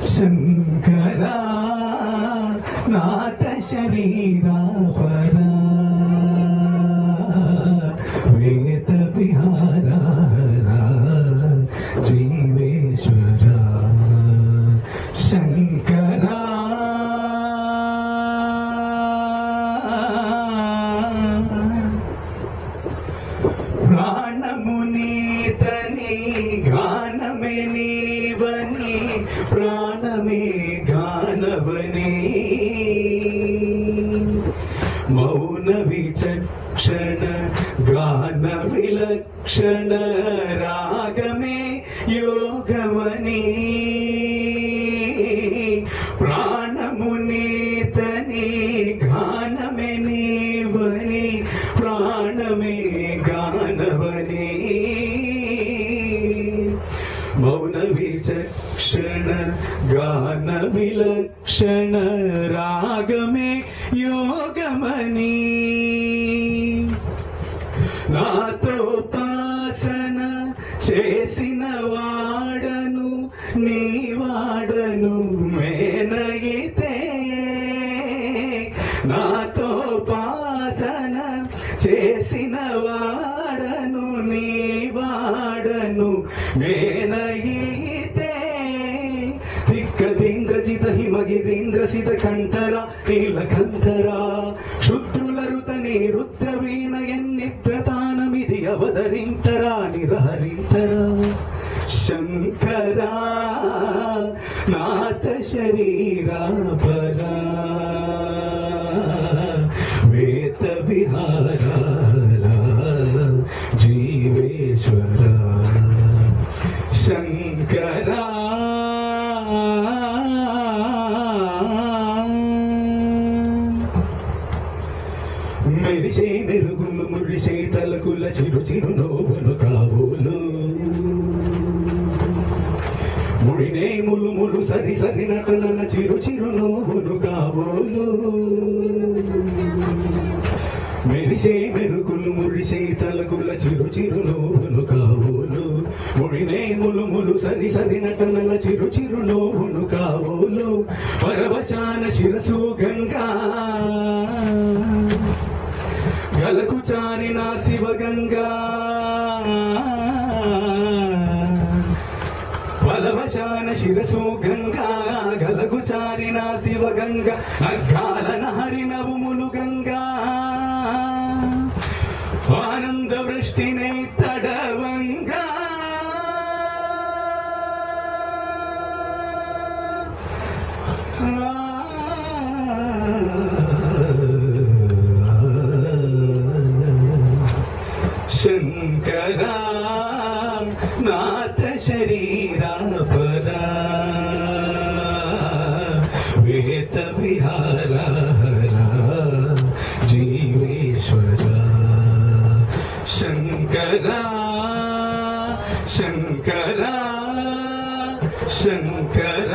शंकरा नाथ शरीरा परा वेद विहारा जीवेश्वरा शंकरा प्राणमुनीतनी गानमे नीवनी प्राणमे गानवनी मौन विचक्षण गान विलक्षण रागमे योगवनी प्राणमुनीतनी गानमे नीवनी प्राणमे गानवनी मौन विचक्षण गान विलक्षण रागमे योगमनी नातोपासन చేసిన వాడను నీ వాడను మేనయితే నాతో పాసన చేసిన వాడను నీ వాడను మేనయితే దిక్కదీంద్రజిత హిమగిరీంద్రసిత కంఠరా నీలకంఠరా శుద్రులరుతని రుద్రవీణ ఎన్నిద్రతానమిది అవతరింతరా నిరహరింతరా శంకరా నాథ శరీరా పరా వేద విహారా జీవేశ్వరా శంకరా మెరిసే మెరుగులు మురిసే తలకుల చిరు చిరు నోవులు కావులు ముడినే ములు ములు సరి సరి నటనల చిరు చిరు నోవులు కావులు మెరిసే మెరుగులు మురిసే తలకుల చిరు చిరు నోవులు కావులు ముడినే ములు ములు సరి సరి నటనల చిరు చిరు నోవులు కావులు పరవశాన శిరసు గంగా గలకు చారిన శివగంగా పలవశాన శిరసు గంగా గలకు చారిన శివగంగా అగ్గాలన హరినవుములు గంగా ఆనంద వృష్టినే తడవంగా శంకరా నాథ శరీరా పరా వేద విహారా జీవేశ్వరా శంకరా శంకరా శంకరా